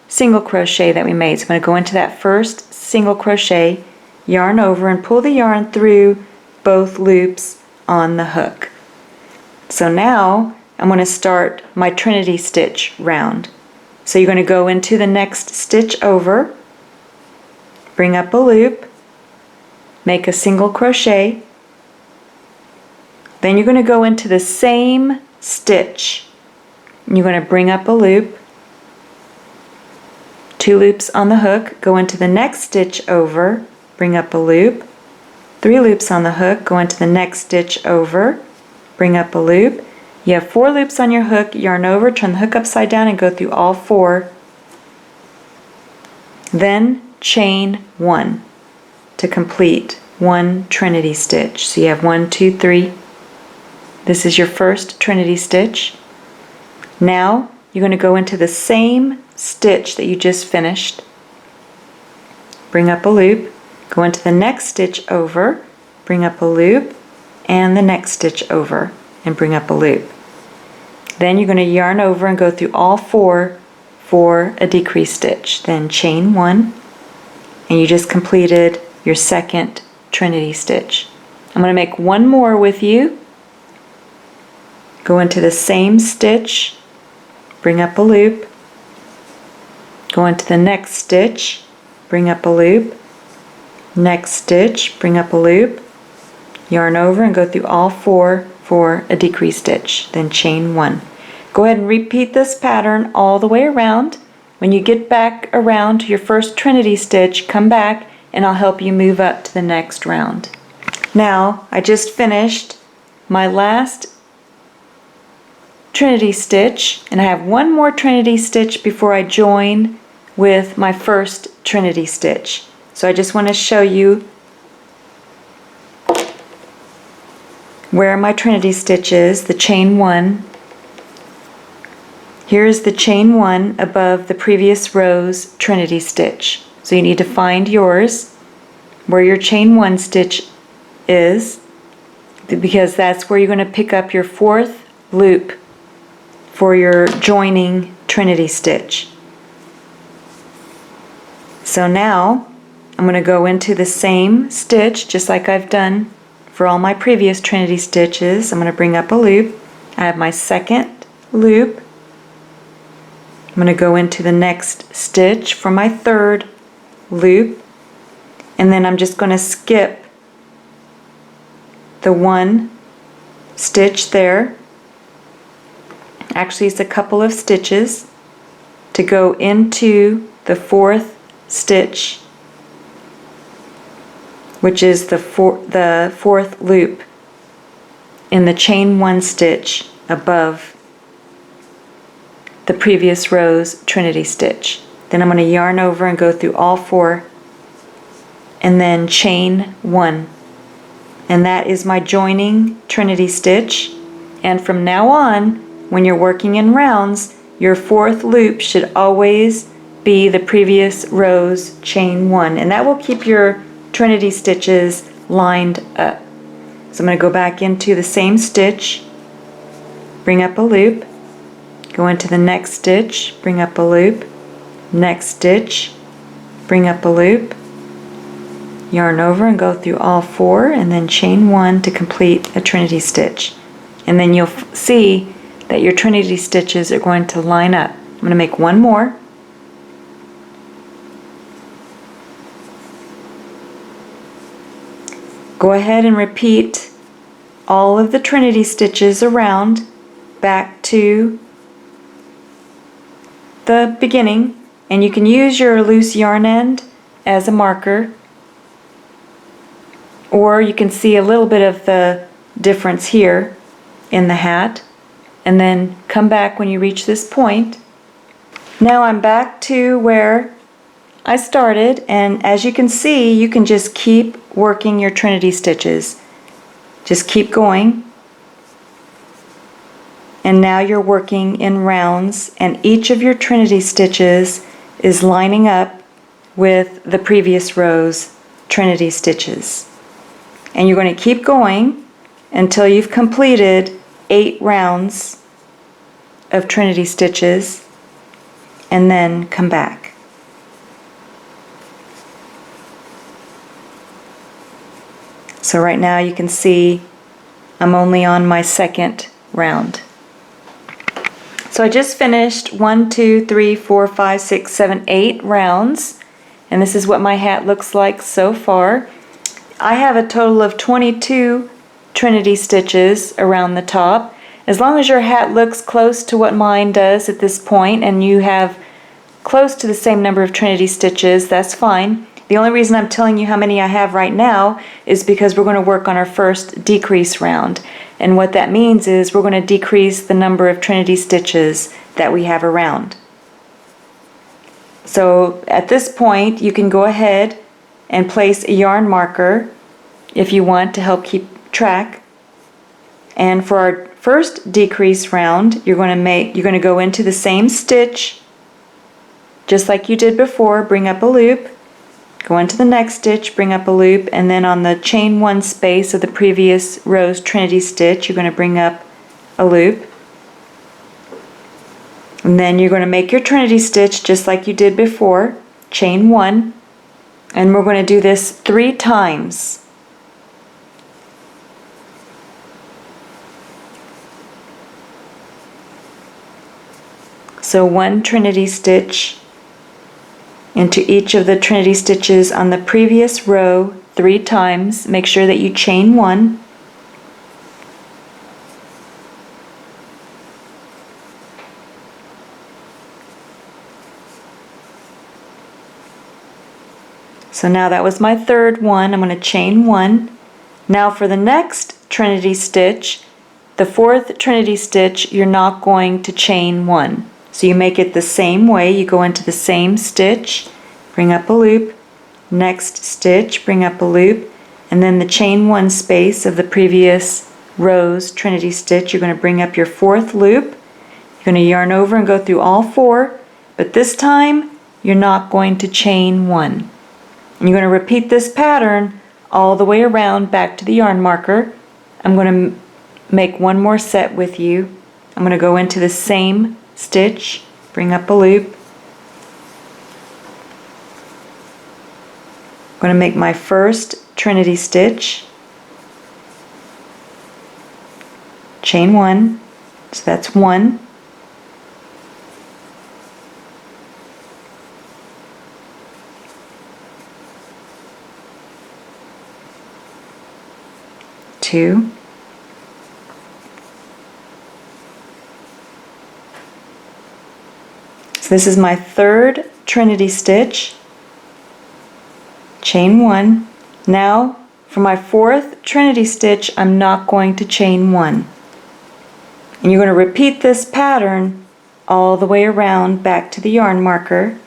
single crochet that we made. So I'm going to go into that first single crochet, yarn over, and pull the yarn through both loops on the hook. So now I'm going to start my Trinity stitch round. So you're going to go into the next stitch over, bring up a loop, make a single crochet, then you're going to go into the same stitch, and you're going to bring up a loop, 2 loops on the hook, go into the next stitch over, bring up a loop, 3 loops on the hook, go into the next stitch over, bring up a loop. You have 4 loops on your hook, yarn over, turn the hook upside down and go through all 4. Then chain 1 to complete 1 Trinity stitch. So you have 1, 2, 3. This is your first Trinity stitch. Now you're going to go into the same stitch that you just finished, bring up a loop, go into the next stitch over, bring up a loop, and the next stitch over and bring up a loop. Then you're going to yarn over and go through all 4 for a decrease stitch. Then chain 1, and you just completed your second Trinity stitch. I'm going to make 1 more with you. Go into the same stitch, bring up a loop, go into the next stitch, bring up a loop, next stitch, bring up a loop, yarn over and go through all 4 for a decrease stitch, then chain 1. Go ahead and repeat this pattern all the way around. When you get back around to your first Trinity stitch, come back and I'll help you move up to the next round. Now, I just finished my last Trinity stitch, and I have 1 more Trinity stitch before I join with my first Trinity stitch. So I just want to show you where my Trinity stitch is, the chain 1. Here is the chain 1 above the previous row's Trinity stitch. So you need to find yours, where your chain 1 stitch is. because that's where you're going to pick up your 4th loop for your joining Trinity stitch. So now I'm going to go into the same stitch just like I've done for all my previous Trinity stitches. I'm going to bring up a loop. I have my 2nd loop. I'm going to go into the next stitch for my 3rd loop, and then I'm just going to skip the 1 stitch there. Actually, it's a couple of stitches to go into the 4th stitch, which is the 4th loop in the chain 1 stitch above the previous row's Trinity stitch. Then I'm going to yarn over and go through all 4 and then chain 1. And that is my joining Trinity stitch. And from now on, when you're working in rounds, your 4th loop should always be the previous row's chain 1. And that will keep your Trinity stitches lined up. So I'm going to go back into the same stitch, bring up a loop, go into the next stitch, bring up a loop, next stitch, bring up a loop, yarn over and go through all 4 and then chain 1 to complete a Trinity stitch. And then you'll see that your Trinity stitches are going to line up. I'm going to make one more. Go ahead and repeat all of the Trinity stitches around back to the beginning, and you can use your loose yarn end as a marker, or you can see a little bit of the difference here in the hat, and then come back when you reach this point. Now I'm back to where I started, and as you can see, you can just keep working your Trinity stitches. Just keep going. And now you're working in rounds, and each of your Trinity stitches is lining up with the previous row's Trinity stitches. And you're going to keep going until you've completed 8 rounds of Trinity stitches, and then come back. So right now you can see I'm only on my 2nd round. So I just finished 1, 2, 3, 4, 5, 6, 7, 8 rounds, and this is what my hat looks like so far. I have a total of 22 Trinity stitches around the top. As long as your hat looks close to what mine does at this point and you have close to the same number of Trinity stitches, that's fine. The only reason I'm telling you how many I have right now is because we're going to work on our first decrease round. And what that means is we're going to decrease the number of Trinity stitches that we have around. So at this point you can go ahead and place a yarn marker if you want to help keep track. And for our first decrease round, you're going to go into the same stitch just like you did before, bring up a loop, go into the next stitch, bring up a loop, and then on the chain 1 space of the previous row's Trinity stitch, you're going to bring up a loop. And then you're going to make your Trinity stitch just like you did before, chain 1, and we're going to do this 3 times. So 1 Trinity stitch into each of the Trinity stitches on the previous row 3 times. Make sure that you chain 1. So now that was my 3rd one. I'm going to chain 1. Now for the next Trinity stitch, the 4th Trinity stitch, you're not going to chain 1. So you make it the same way. You go into the same stitch, bring up a loop, next stitch, bring up a loop, and then the chain 1 space of the previous row's Trinity stitch, you're going to bring up your 4th loop. You're going to yarn over and go through all 4, but this time you're not going to chain 1. And you're going to repeat this pattern all the way around back to the yarn marker. I'm going to make one more set with you. I'm going to go into the same stitch, bring up a loop. I'm going to make my first Trinity stitch, chain 1, so that's 1. Two, so this is my third Trinity stitch, chain 1. Now for my fourth Trinity stitch, I'm not going to chain 1. And you're going to repeat this pattern all the way around back to the yarn marker.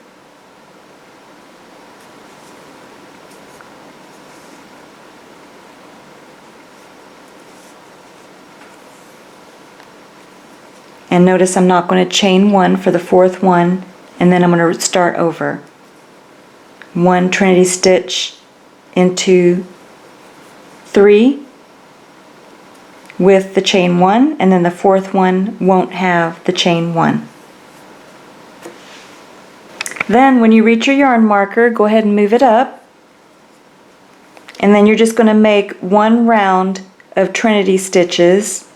And notice I'm not going to chain 1 for the fourth one, and then I'm going to start over. 1 Trinity stitch into 3 with the chain 1, and then the fourth one won't have the chain 1. Then when you reach your yarn marker, go ahead and move it up, and then you're just going to make 1 round of Trinity stitches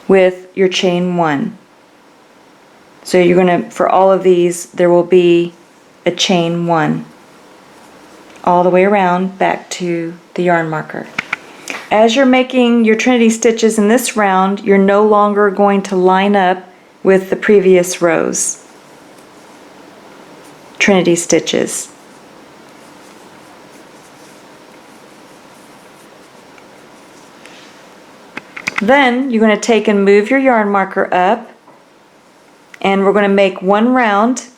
with your chain 1. So you're going to, for all of these, there will be a chain 1 all the way around back to the yarn marker. As you're making your Trinity stitches in this round, you're no longer going to line up with the previous rows. Trinity stitches. Then you're going to take and move your yarn marker up, and we're going to make 1 round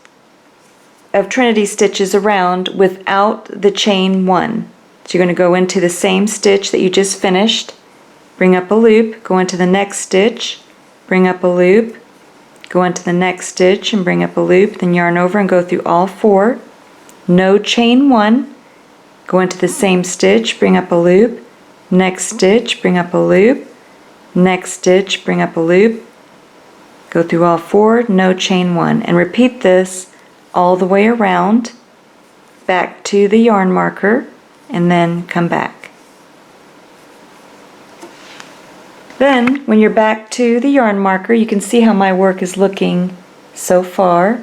of Trinity stitches around without the chain 1. So you're going to go into the same stitch that you just finished, bring up a loop, go into the next stitch, bring up a loop, go into the next stitch and bring up a loop, then yarn over and go through all 4. No chain 1, go into the same stitch, bring up a loop, next stitch, bring up a loop, next stitch, bring up a loop, go through all 4, no chain 1, and repeat this all the way around back to the yarn marker, and then come back. Then when you're back to the yarn marker, you can see how my work is looking so far.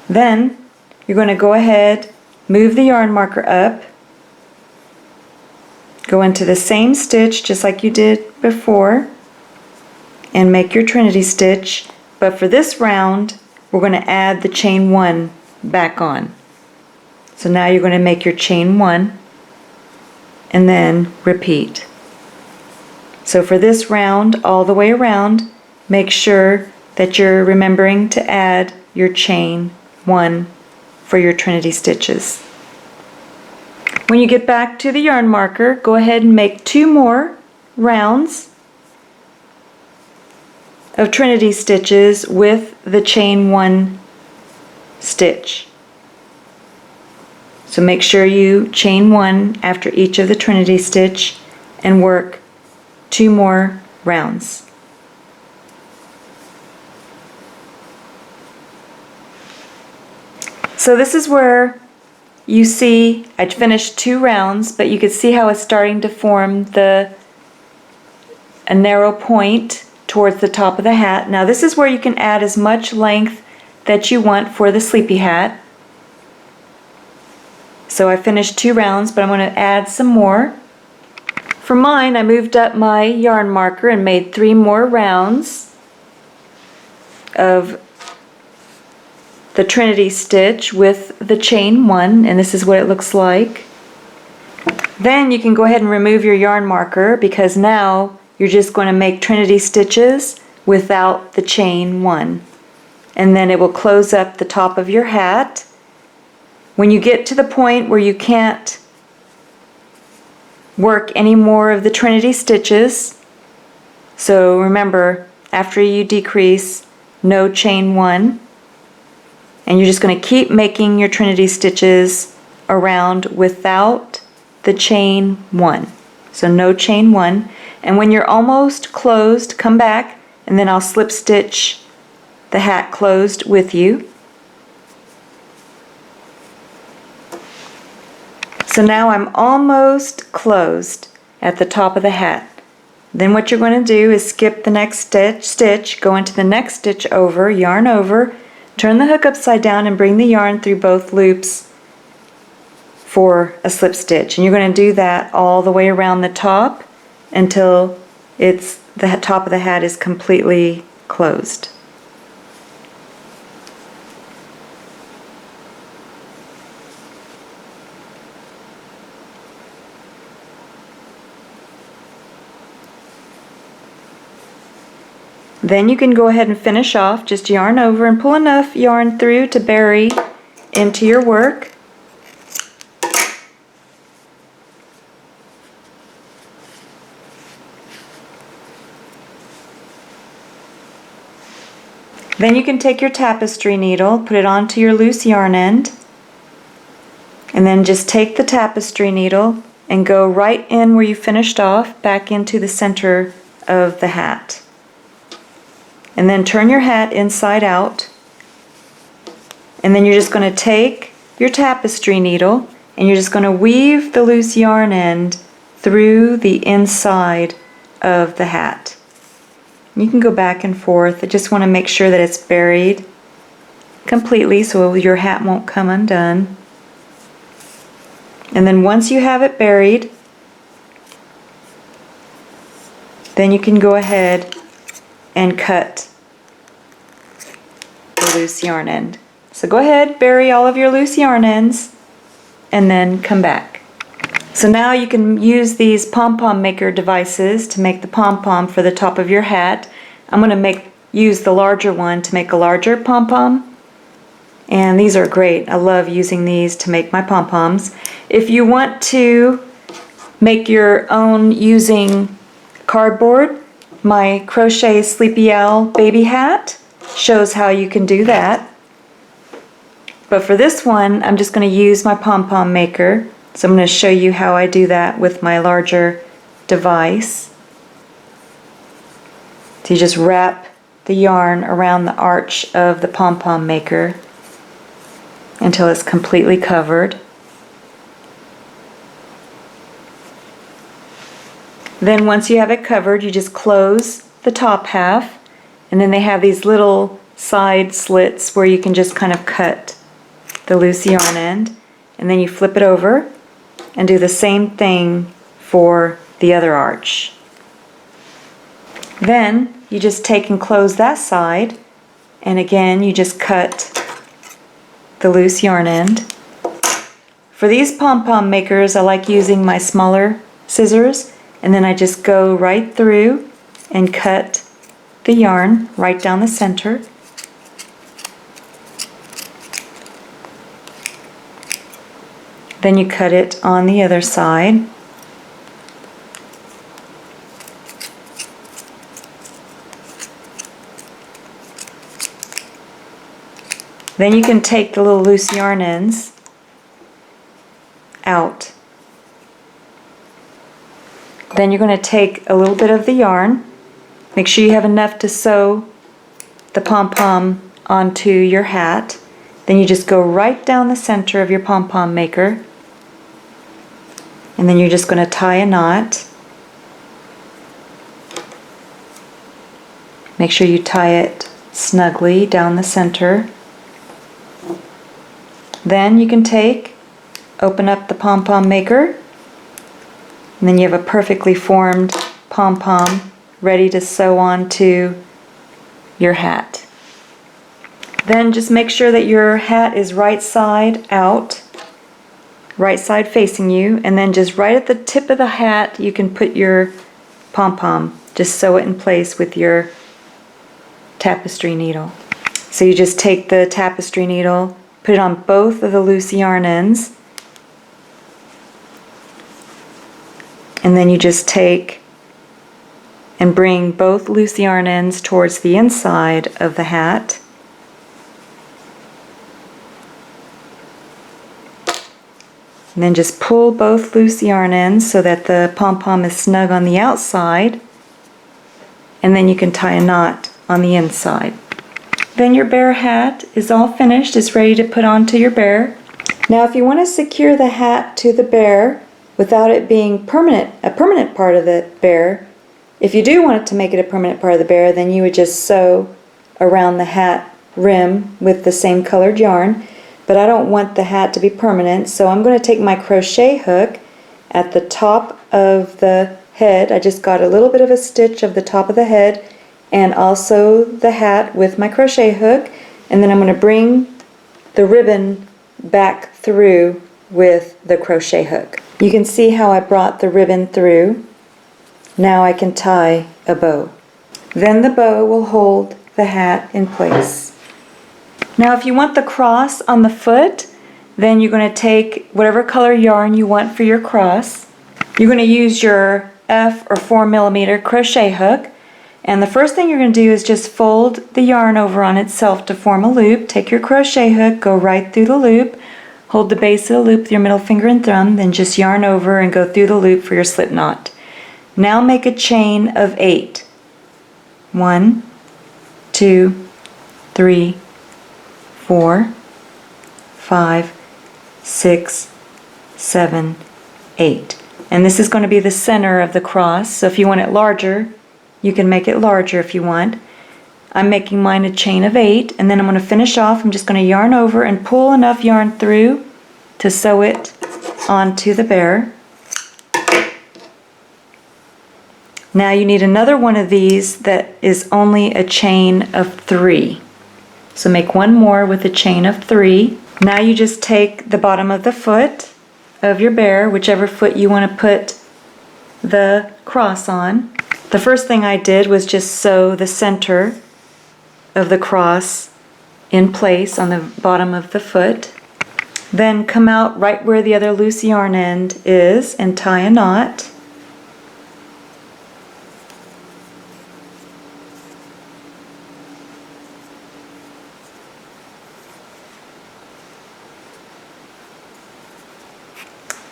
Then you're going to go ahead, move the yarn marker up, go into the same stitch just like you did before, and make your Trinity stitch, but for this round we're going to add the chain 1 back on. So now you're going to make your chain 1 and then repeat. So for this round all the way around, make sure that you're remembering to add your chain 1 for your Trinity stitches. When you get back to the yarn marker, go ahead and make 2 more rounds of Trinity stitches with the chain 1 stitch. So make sure you chain 1 after each of the Trinity stitch and work 2 more rounds. So this is where you see I finished 2 rounds, but you can see how it's starting to form a narrow point towards the top of the hat. Now this is where you can add as much length that you want for the sleepy hat. So I finished 2 rounds, but I'm going to add some more. For mine, I moved up my yarn marker and made 3 more rounds of the Trinity stitch with the chain 1, and this is what it looks like. Then you can go ahead and remove your yarn marker, because now you're just going to make Trinity stitches without the chain 1, and then it will close up the top of your hat. When you get to the point where you can't work any more of the Trinity stitches, so remember, after you decrease, no chain 1, and you're just going to keep making your Trinity stitches around without the chain 1. So no chain 1. And when you're almost closed, come back and then I'll slip stitch the hat closed with you. So now I'm almost closed at the top of the hat. Then what you're going to do is skip the next stitch, go into the next stitch over, yarn over, turn the hook upside down and bring the yarn through both loops for a slip stitch. And you're going to do that all the way around the top until the top of the hat is completely closed. Then you can go ahead and finish off, just yarn over and pull enough yarn through to bury into your work. Then you can take your tapestry needle, put it onto your loose yarn end, and then just take the tapestry needle and go right in where you finished off, back into the center of the hat. And then turn your hat inside out, and then you're just going to take your tapestry needle and you're just going to weave the loose yarn end through the inside of the hat. You can go back and forth. I just want to make sure that it's buried completely so your hat won't come undone. And then once you have it buried, then you can go ahead and cut the loose yarn end. So go ahead, bury all of your loose yarn ends, and then come back. So now you can use these pom-pom maker devices to make the pom-pom for the top of your hat. I'm going to use the larger one to make a larger pom-pom, and these are great. I love using these to make my pom-poms. If you want to make your own using cardboard, my Crochet Sleepy Owl baby hat shows how you can do that. But for this one, I'm just going to use my pom-pom maker. So I'm going to show you how I do that with my larger device. So you just wrap the yarn around the arch of the pom-pom maker until it's completely covered. Then once you have it covered, you just close the top half, and then they have these little side slits where you can just kind of cut the loose yarn end, and then you flip it over and do the same thing for the other arch. Then you just take and close that side, and again you just cut the loose yarn end. For these pom-pom makers, I like using my smaller scissors, and then I just go right through and cut the yarn right down the center. Then you cut it on the other side. Then you can take the little loose yarn ends out. Then you're going to take a little bit of the yarn. Make sure you have enough to sew the pom-pom onto your hat. Then you just go right down the center of your pom-pom maker. And then you're just going to tie a knot. Make sure you tie it snugly down the center. Then you can open up the pom-pom maker, and then you have a perfectly formed pom-pom ready to sew onto your hat. Then just make sure that your hat is right side out, right side facing you, and then just right at the tip of the hat you can put your pom-pom. Just sew it in place with your tapestry needle. So you just take the tapestry needle, put it on both of the loose yarn ends, and then you just take and bring both loose yarn ends towards the inside of the hat. And then just pull both loose yarn ends so that the pom-pom is snug on the outside. And then you can tie a knot on the inside. Then your bear hat is all finished. It's ready to put onto your bear. Now if you want to secure the hat to the bear without it being a permanent part of the bear, if you do want it to make it a permanent part of the bear, then you would just sew around the hat rim with the same colored yarn. But I don't want the hat to be permanent, so I'm going to take my crochet hook at the top of the head. I just got a little bit of a stitch of the top of the head and also the hat with my crochet hook, and then I'm going to bring the ribbon back through with the crochet hook. You can see how I brought the ribbon through. Now I can tie a bow. Then the bow will hold the hat in place. Now if you want the cross on the foot, then you're going to take whatever color yarn you want for your cross. You're going to use your F or 4mm crochet hook, and the first thing you're going to do is just fold the yarn over on itself to form a loop. Take your crochet hook, go right through the loop, hold the base of the loop with your middle finger and thumb, then just yarn over and go through the loop for your slip knot. Now make a chain of 8. 1, 2, 3, 4, 5, 6, 7, 8. And this is going to be the center of the cross, so if you want it larger, you can make it larger if you want. I'm making mine a chain of 8, and then I'm going to finish off. I'm just going to yarn over and pull enough yarn through to sew it onto the bear. Now you need another one of these that is only a chain of 3. So make one more with a chain of 3. Now you just take the bottom of the foot of your bear, whichever foot you want to put the cross on. The first thing I did was just sew the center of the cross in place on the bottom of the foot. Then come out right where the other loose yarn end is and tie a knot.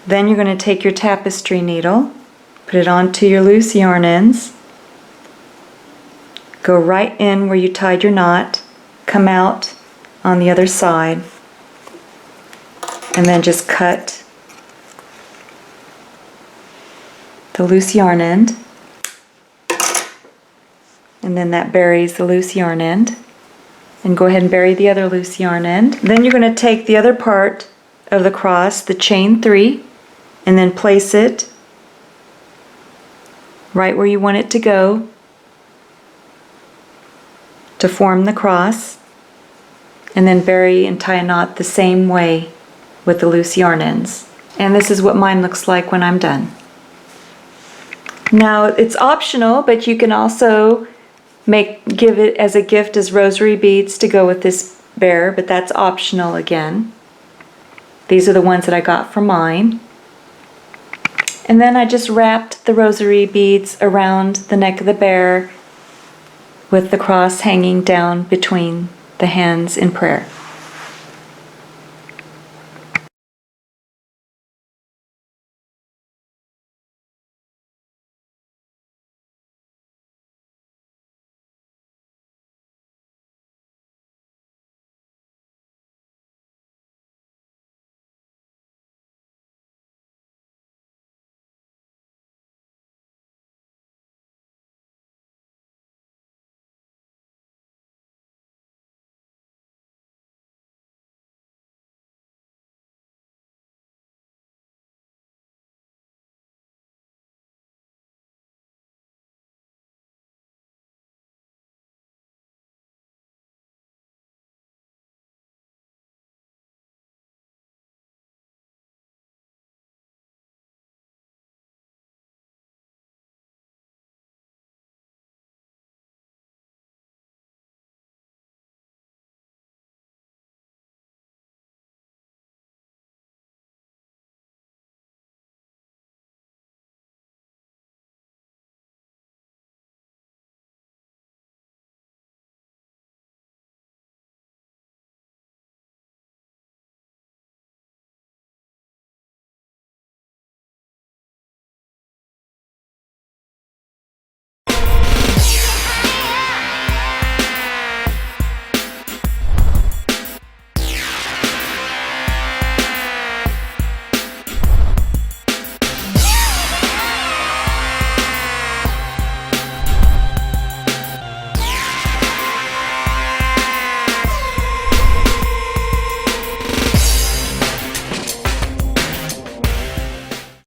Then you're going to take your tapestry needle, put it onto your loose yarn ends, go right in where you tied your knot, come out on the other side, and then just cut the loose yarn end, and then that buries the loose yarn end. And go ahead and bury the other loose yarn end. Then you're going to take the other part of the cross, the chain 3, and then place it right where you want it to go to form the cross, and then bury and tie a knot the same way with the loose yarn ends. And this is what mine looks like when I'm done. Now it's optional, but you can also give it as a gift as rosary beads to go with this bear, but that's optional again. These are the ones that I got for mine. And then I just wrapped the rosary beads around the neck of the bear with the cross hanging down between the hands in prayer.